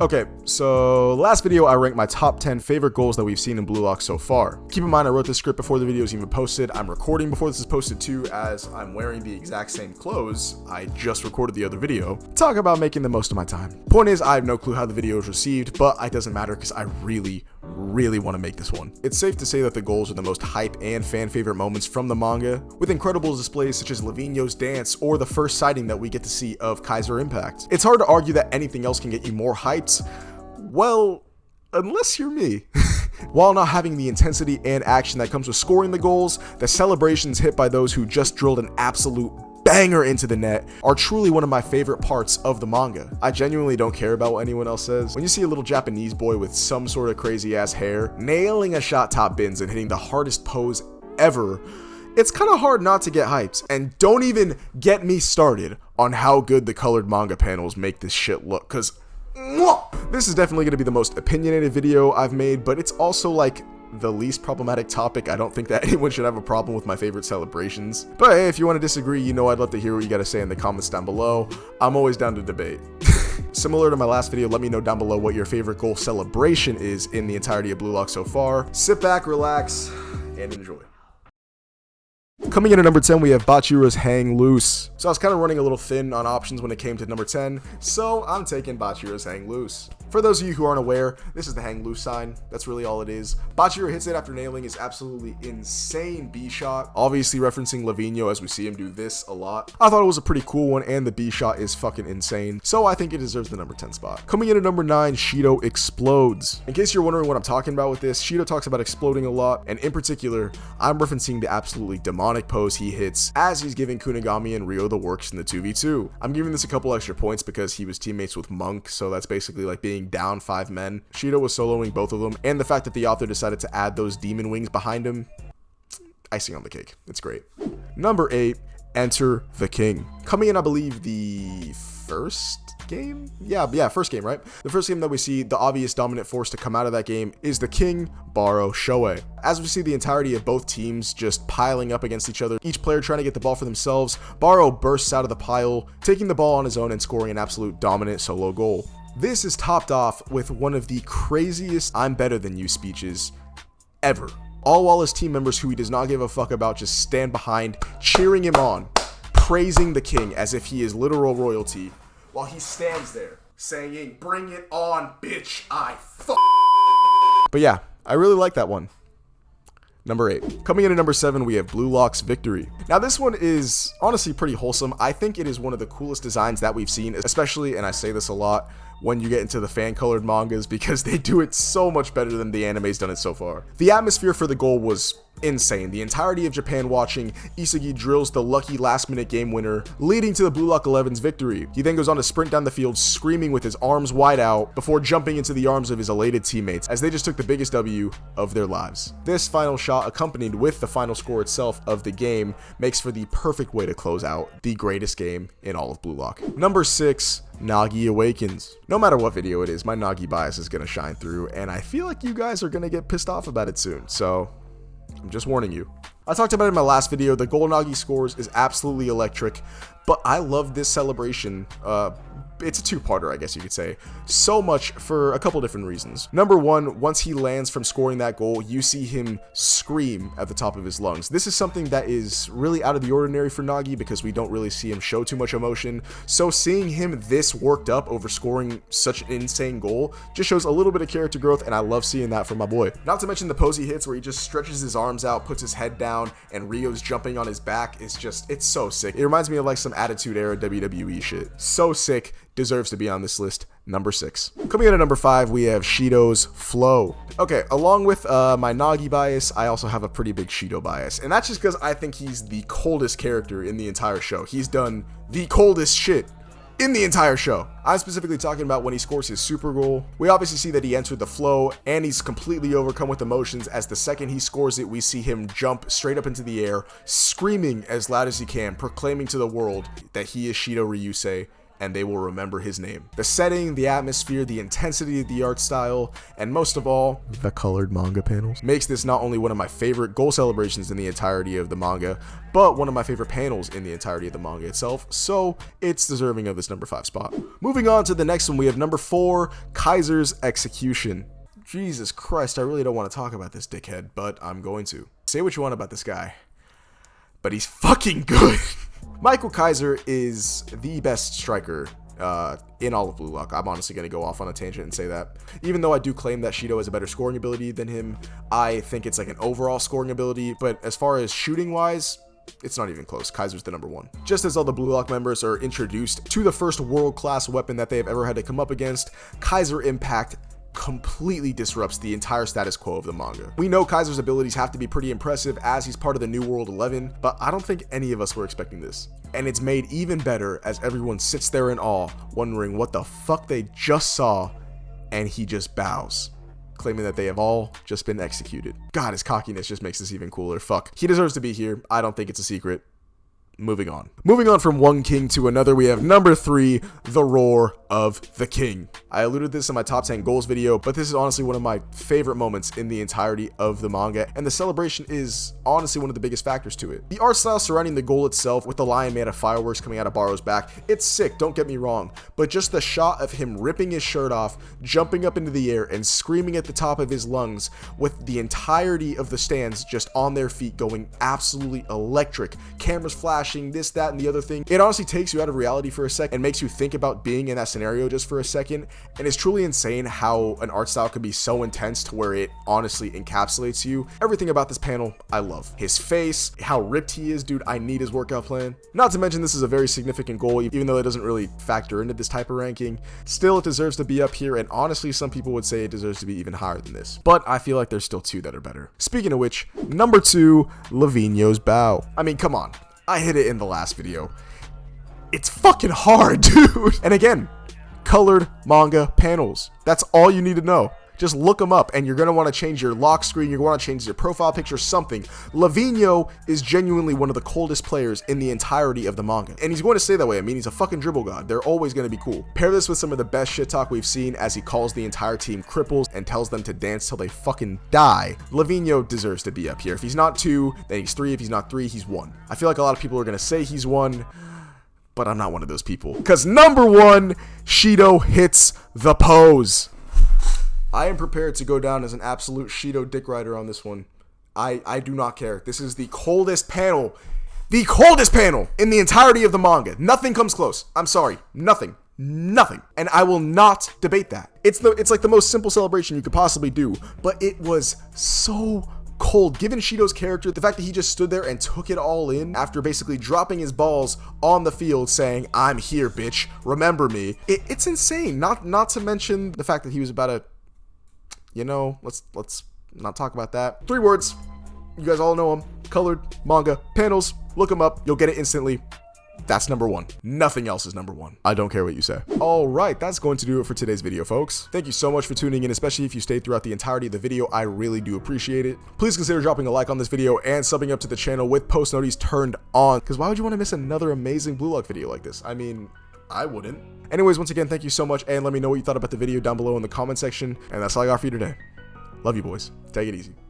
Okay, so last video I ranked my top 10 favorite goals that we've seen in Blue Lock so far. Keep in mind I wrote this script before the video is even posted. I'm recording before this is posted too, as I'm wearing the exact same clothes I just recorded the other video. Talk about making the most of my time. Point is, I have no clue how the video is received, but it doesn't matter because I really want to make this one. It's safe to say that the goals are the most hype and fan favorite moments from the manga, with incredible displays such as Lavinio's dance or the first sighting that we get to see of Kaiser Impact. It's hard to argue that anything else can get you more hyped. Well, unless you're me. While not having the intensity and action that comes with scoring the goals, the celebrations hit by those who just drilled an absolute banger into the net are truly one of my favorite parts of the manga. I genuinely don't care about what anyone else says. When you see a little Japanese boy with some sort of crazy ass hair nailing a shot top bins and hitting the hardest pose ever, it's kind of hard not to get hyped. And don't even get me started on how good the colored manga panels make this shit look, because this is definitely going to be the most opinionated video I've made, but it's also like the least problematic topic. I don't think that anyone should have a problem with my favorite celebrations. But hey, if you want to disagree, you know I'd love to hear what you got to say in the comments down below. I'm always down to debate. Similar to my last video, let me know down below what your favorite goal celebration is in the entirety of Blue Lock so far. Sit back, relax, and enjoy. Coming in at number 10, we have Bachira's Hang Loose. So I was kind of running a little thin on options when it came to number 10, so I'm taking Bachira's Hang Loose. For those of you who aren't aware, this is the Hang Loose sign. That's really all it is. Bachira hits it after nailing his absolutely insane B shot, obviously referencing Lavinio as we see him do this a lot. I thought it was a pretty cool one, and the B shot is fucking insane, so I think it deserves the number 10 spot. Coming in at number 9, Shidou Explodes. In case you're wondering what I'm talking about with this, Shidou talks about exploding a lot, and in particular, I'm referencing the absolutely demonic pose he hits as he's giving Kunigami and Ryo the works in the 2v2. I'm giving this a couple extra points because he was teammates with Monk, so that's basically like being down 5 men. Shidou was soloing both of them, and the fact that the author decided to add those demon wings behind him, icing on the cake. It's great. Number 8, Enter the King. Coming in, I believe, the first game? Yeah, first game, right? The first game that we see the obvious dominant force to come out of that game is the King, Baro Shoei. As we see the entirety of both teams just piling up against each other, each player trying to get the ball for themselves, Baro bursts out of the pile, taking the ball on his own and scoring an absolute dominant solo goal. This is topped off with one of the craziest "I'm better than you" speeches ever. All while his team members, who he does not give a fuck about, just stand behind, cheering him on, praising the King as if he is literal royalty, while he stands there saying, "Bring it on, bitch, I fuck." But yeah, I really like that one. Number 8. Coming in at number 7, we have Blue Lock's Victory. Now this one is honestly pretty wholesome. I think it is one of the coolest designs that we've seen, especially, and I say this a lot, when you get into the fan-colored mangas, because they do it so much better than the anime's done it so far. The atmosphere for the goal was insane. The entirety of Japan watching, Isagi drills the lucky last-minute game winner, leading to the Blue Lock 11's victory. He then goes on to sprint down the field screaming with his arms wide out before jumping into the arms of his elated teammates as they just took the biggest W of their lives. This final shot, accompanied with the final score itself of the game, makes for the perfect way to close out the greatest game in all of Blue Lock. Number 6, Nagi Awakens. No matter what video it is, my Nagi bias is going to shine through, and I feel like you guys are going to get pissed off about it soon, so I'm just warning you. I talked about it in my last video. The goal Nagi scores is absolutely electric, but I love this celebration. It's a two-parter, I guess you could say, so much for a couple different reasons. Number 1, once he lands from scoring that goal, you see him scream at the top of his lungs. This is something that is really out of the ordinary for Nagi because we don't really see him show too much emotion. So seeing him this worked up over scoring such an insane goal just shows a little bit of character growth, and I love seeing that from my boy. Not to mention the pose he hits where he just stretches his arms out, puts his head down, and Ryo's jumping on his back is just, it's so sick. It reminds me of like some Attitude Era WWE shit. So sick. Deserves to be on this list. Number 6. Coming in at number 5, we have Shidou's Flow. Okay, along with my Nagi bias, I also have a pretty big Shidou bias, and that's just because I think he's the coldest character in the entire show. He's done the coldest shit in the entire show. I'm specifically talking about when he scores his super goal. We obviously see that he entered the flow, and he's completely overcome with emotions as the second he scores it, we see him jump straight up into the air, screaming as loud as he can, proclaiming to the world that he is Shidou Ryusei, and they will remember his name. The setting, the atmosphere, the intensity of the art style, and most of all, the colored manga panels makes this not only one of my favorite goal celebrations in the entirety of the manga, but one of my favorite panels in the entirety of the manga itself, so it's deserving of this number 5 spot. Moving on to the next one, we have number 4, Kaiser's Execution. Jesus Christ, I really don't want to talk about this dickhead, but I'm going to. Say what you want about this guy, but he's fucking good. Michael Kaiser is the best striker in all of Blue Lock. I'm honestly going to go off on a tangent and say that. Even though I do claim that Shidou has a better scoring ability than him, I think it's like an overall scoring ability, but as far as shooting wise, it's not even close. Kaiser's the number 1. Just as all the Blue Lock members are introduced to the first world-class weapon that they have ever had to come up against, Kaiser Impact completely disrupts the entire status quo of the manga. We know Kaiser's abilities have to be pretty impressive as he's part of the New World 11, but I don't think any of us were expecting this. And it's made even better as everyone sits there in awe, wondering what the fuck they just saw, and he just bows, claiming that they have all just been executed. God, his cockiness just makes this even cooler. Fuck. He deserves to be here. I don't think it's a secret. Moving on. Moving on from one king to another, we have number 3, The Roar of the King. I alluded this in my top 10 goals video, but this is honestly one of my favorite moments in the entirety of the manga, and the celebration is honestly one of the biggest factors to it. The art style surrounding the goal itself, with the lion made of fireworks coming out of Baro's back, it's sick, don't get me wrong, but just the shot of him ripping his shirt off, jumping up into the air, and screaming at the top of his lungs, with the entirety of the stands just on their feet going absolutely electric, cameras flashing, this, that, and the other thing. It honestly takes you out of reality for a second and makes you think about being in that scenario just for a second, and it's truly insane how an art style could be so intense to where it honestly encapsulates you. Everything about this panel, I love. His face, how ripped he is, dude, I need his workout plan. Not to mention this is a very significant goal, even though it doesn't really factor into this type of ranking. Still, it deserves to be up here, and honestly, some people would say it deserves to be even higher than this. But I feel like there's still 2 that are better. Speaking of which, number 2, Lavinio's Bow. I mean, come on. I hit it in the last video. It's fucking hard, dude. And again, colored manga panels. That's all you need to know. Just look them up, and you're going to want to change your lock screen. You're going to want to change your profile picture, something. Lavinio is genuinely one of the coldest players in the entirety of the manga. And he's going to stay that way. I mean, he's a fucking dribble god. They're always going to be cool. Pair this with some of the best shit talk we've seen as he calls the entire team cripples and tells them to dance till they fucking die. Lavinio deserves to be up here. If he's not 2, then he's 3. If he's not 3, he's 1. I feel like a lot of people are going to say he's 1, but I'm not one of those people. Because number 1, Shidou hits the pose. I am prepared to go down as an absolute Shidou dick rider on this one. I do not care. This is the coldest panel in the entirety of the manga. Nothing comes close. I'm sorry. Nothing. And I will not debate that. It's like the most simple celebration you could possibly do, but it was so cold. Given Shidou's character, the fact that he just stood there and took it all in after basically dropping his balls on the field saying, "I'm here, bitch. Remember me." It's insane. Not to mention the fact that he was about to, you know, let's not talk about that. 3 words. You guys all know them. Colored manga panels. Look them up. You'll get it instantly. That's number 1. Nothing else is number 1. I don't care what you say. All right, that's going to do it for today's video, folks. Thank you so much for tuning in, especially if you stayed throughout the entirety of the video. I really do appreciate it. Please consider dropping a like on this video and subbing up to the channel with post notifications turned on, because why would you want to miss another amazing Blue Lock video like this? I mean, I wouldn't. Anyways, once again, thank you so much, and let me know what you thought about the video down below in the comment section, and that's all I got for you today. Love you, boys. Take it easy.